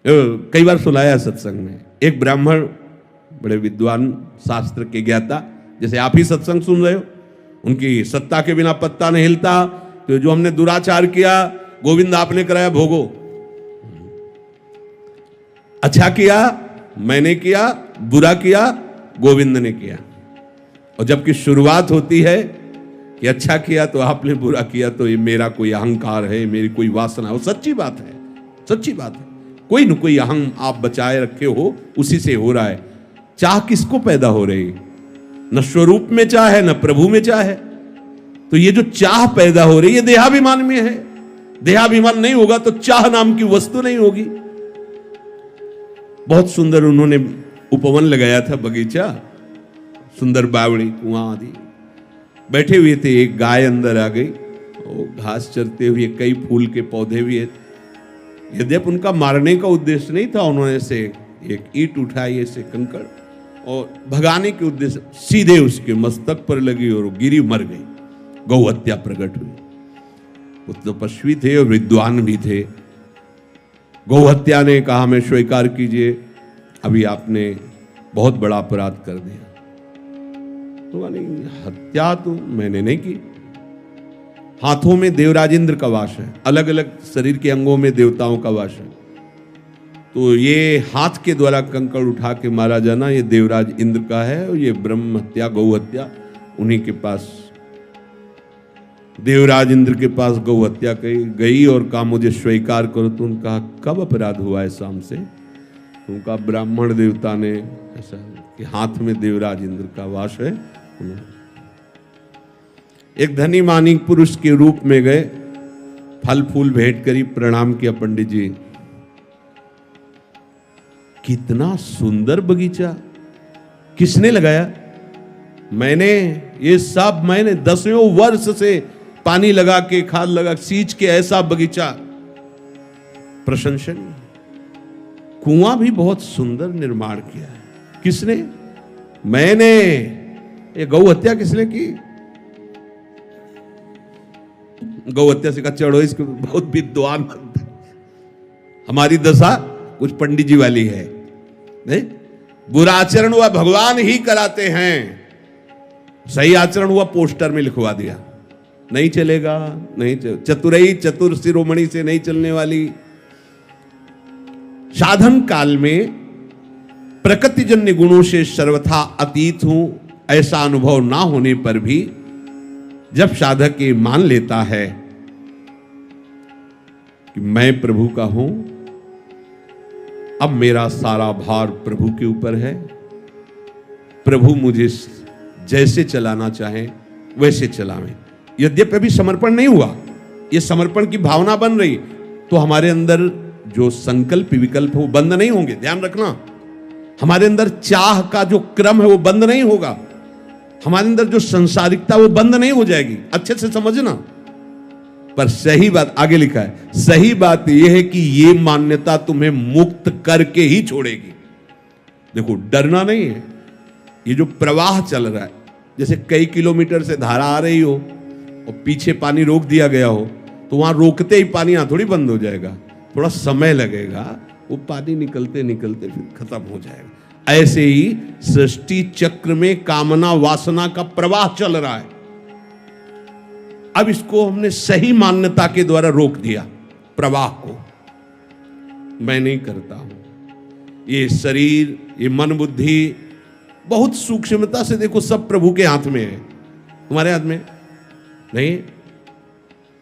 कई बार सुनाया सत्संग में, एक ब्राह्मण बड़े विद्वान शास्त्र के ज्ञाता, जैसे आप ही सत्संग सुन रहे हो, उनकी सत्ता के बिना पत्ता नहीं हिलता। तो जो हमने दुराचार किया गोविंद आपने कराया भोगो, अच्छा किया मैंने किया, बुरा किया गोविंद ने किया। और जबकि शुरुआत होती है कि अच्छा किया तो आपने, बुरा किया तो ये मेरा कोई अहंकार है, मेरी कोई वासना है। वो सच्ची बात है, सच्ची बात है। कोई न कोई अहं आप बचाए रखे हो, उसी से हो रहा है। चाह किसको पैदा हो रही है? न स्वरूप में चाह है, न प्रभु में चाह है। तो ये जो चाह पैदा हो रही है देहाभिमान में है। देहाभिमान नहीं होगा तो चाह नाम की वस्तु नहीं होगी। बहुत सुंदर उन्होंने उपवन लगाया था, बगीचा, सुंदर बावड़ी, कुआं आदि। बैठे हुए थे, एक गाय अंदर आ गई, वो घास चरते हुए, कई फूल के पौधे भी है। यद्यप उनका मारने का उद्देश्य नहीं था, उन्होंने से एक ईंट उठाई, ऐसे कंकड़, और भगाने के उद्देश्य सीधे उसके मस्तक पर लगी और गिरी, मर गई। गौ हत्या प्रकट हुई। वो तपस्वी थे और विद्वान भी थे। गौ हत्या ने कहा हमें स्वीकार कीजिए, अभी आपने बहुत बड़ा अपराध कर दिया। तो नहीं, हत्या तो मैंने नहीं की। हाथों में देवराज इंद्र का वास है, अलग अलग शरीर के अंगों में देवताओं का वास है। तो ये हाथ के द्वारा कंकड़ उठा के मारा जाना ये देवराज इंद्र का है, और ये ब्रह्म हत्या, गौ हत्या उन्हीं के पास, देवराज इंद्र के पास गौ हत्या गई और कहा मुझे स्वीकार करो। तो उनका कब अपराध हुआ है शाम से? उनका ब्राह्मण देवता ने ऐसा कि हाथ में देवराज इंद्र का वास है। एक धनी मानी पुरुष के रूप में गए, फल फूल भेंट करी, प्रणाम किया, पंडित जी कितना सुंदर बगीचा, किसने लगाया? मैंने, ये सब मैंने 10वें वर्ष से पानी लगा के, खाद लगा, सींच के ऐसा बगीचा प्रशंसनीय। कुआं भी बहुत सुंदर निर्माण किया है, किसने? मैंने। ये गौ हत्या किसने की? गौ हत्या से कच्चा चढ़ो, इसको बहुत विद्वान बनता। हमारी दशा कुछ पंडित जी वाली है, नहीं? बुरा आचरण हुआ भगवान ही कराते हैं, सही आचरण हुआ पोस्टर में लिखवा दिया, नहीं चलेगा, नहीं चतुरई चतुर शिरोमणि से नहीं चलने वाली। साधन काल में प्रकृतिजन्य गुणों से सर्वथा अतीत हूं, ऐसा अनुभव ना होने पर भी जब साधक ये मान लेता है कि मैं प्रभु का हूं, अब मेरा सारा भार प्रभु के ऊपर है, प्रभु मुझे जैसे चलाना चाहे वैसे चलावें। यद्यपि अभी समर्पण नहीं हुआ, ये समर्पण की भावना बन रही, तो हमारे अंदर जो संकल्प विकल्प है वो बंद नहीं होंगे, ध्यान रखना। हमारे अंदर चाह का जो क्रम है वो बंद नहीं होगा, हमारे अंदर जो संसारिकता वो बंद नहीं हो जाएगी, अच्छे से समझना। पर सही बात आगे लिखा है, सही बात यह है कि ये मान्यता तुम्हें मुक्त करके ही छोड़ेगी। देखो, डरना नहीं है। ये जो प्रवाह चल रहा है, जैसे कई किलोमीटर से धारा आ रही हो और पीछे पानी रोक दिया गया हो, तो वहां रोकते ही पानी यहां थोड़ी बंद हो जाएगा, थोड़ा समय लगेगा, वो पानी निकलते निकलते फिर खत्म हो जाएगा। ऐसे ही सृष्टि चक्र में कामना वासना का प्रवाह चल रहा है। अब इसको हमने सही मान्यता के द्वारा रोक दिया, प्रवाह को। मैं नहीं करता हूं। ये शरीर, ये मन बुद्धि बहुत सूक्ष्मता से देखो, सब प्रभु के हाथ में है, तुम्हारे हाथ में नहीं।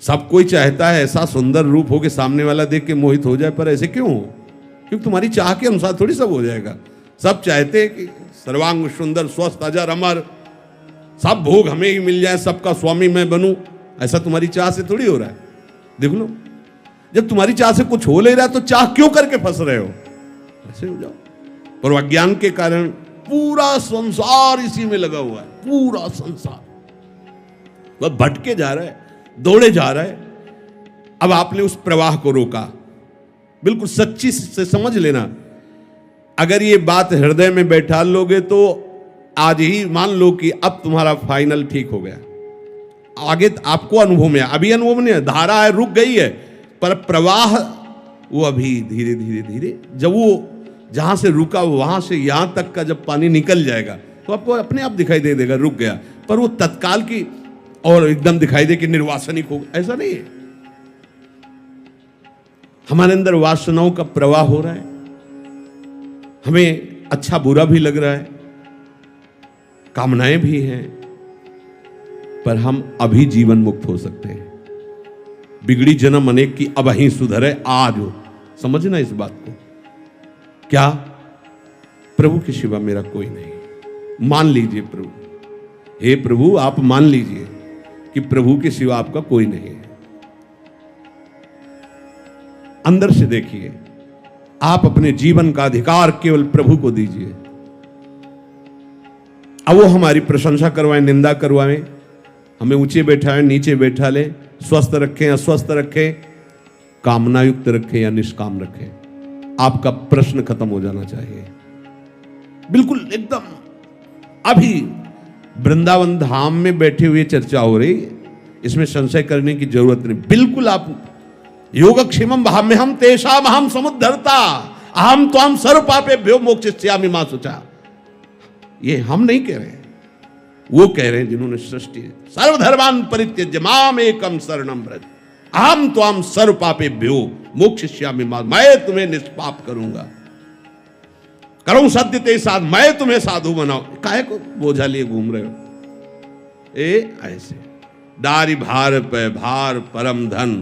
सब कोई चाहता है ऐसा सुंदर रूप हो कि सामने वाला देख के मोहित हो जाए, पर ऐसे क्यों हो? क्योंकि तुम्हारी चाह के अनुसार थोड़ी सब हो जाएगा। सब चाहते हैं कि सर्वांग सुंदर, स्वस्थ, अजर, अमर, सब भोग हमें ही मिल जाए, सबका स्वामी मैं बनूं। ऐसा तुम्हारी चाह से थोड़ी हो रहा है। देख लो, जब तुम्हारी चाह से कुछ हो ले रहा है तो चाह क्यों करके फंस रहे हो? ऐसे हो जाओ। पर अज्ञान के कारण पूरा संसार इसी में लगा हुआ है, पूरा संसार वह भटके जा रहा है, दौड़े जा रहा है। अब आपने उस प्रवाह को रोका, बिल्कुल सच्ची से समझ लेना। अगर ये बात हृदय में बैठा लोगे तो आज ही मान लो कि अब तुम्हारा फाइनल ठीक हो गया। आगे आपको अनुभव में, अभी अनुभव नहीं है, धारा है रुक गई है, पर प्रवाह वो अभी धीरे धीरे धीरे जब वो जहां से रुका वहां से यहां तक का जब पानी निकल जाएगा तो आपको अपने आप दिखाई दे देगा रुक गया, पर वो तत्काल की और एकदम दिखाई दे कि निर्वासनिक हो, ऐसा नहीं है। हमारे अंदर वासनाओं का प्रवाह हो रहा है, हमें अच्छा बुरा भी लग रहा है, कामनाएं भी हैं, पर हम अभी जीवन मुक्त हो सकते हैं। बिगड़ी जन्म अनेक की अब ही सुधरे आज हो, समझना इस बात को। क्या? प्रभु के सिवा मेरा कोई नहीं। मान लीजिए प्रभु, हे प्रभु आप मान लीजिए कि प्रभु के सिवा आपका कोई नहीं है। अंदर से देखिए, आप अपने जीवन का अधिकार केवल प्रभु को दीजिए। अब वो हमारी प्रशंसा करवाएं, निंदा करवाएं, हमें ऊंचे बैठाएं, नीचे बैठा ले, स्वस्थ रखें, अस्वस्थ रखें, कामना युक्त रखें या निष्काम रखें, आपका प्रश्न खत्म हो जाना चाहिए। बिल्कुल एकदम अभी वृंदावन धाम में बैठे हुए चर्चा हो रही, इसमें संशय करने की जरूरत नहीं। बिल्कुल आप योगक्षेमम भाव में हम तेषाम अहम समुद्धरता अहम त्वाम सर्व पापेभ्यो मोक्षयिष्यामि मा शुचा। ये हम नहीं कह रहे, वो कह रहे हैं जिन्होंने सृष्टि सर्वधर्मान परित्यज्य माम एकम शरणम व्रज अहम त्वाम सर्व पापेभ्यो मोक्षयिष्यामि मा, मैं तुम्हें निष्पाप करूंगा, करूं सत्य ते साध, मैं तुम्हें साधु बनाऊं। काहे को बोझा लिए घूम रहे हो? ऐसे डारी भार पे भार परम धन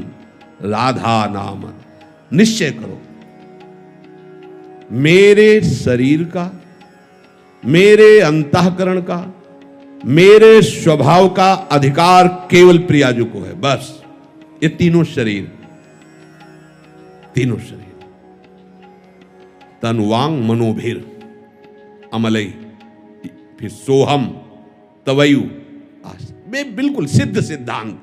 राधा नाम निश्चय करो। मेरे शरीर का, मेरे अंतःकरण का, मेरे स्वभाव का अधिकार केवल प्रियाजू को है। बस ये तीनों शरीर तन वांग मनोभीर अमलई, फिर सोहम तवयु, बिल्कुल सिद्ध सिद्धांत।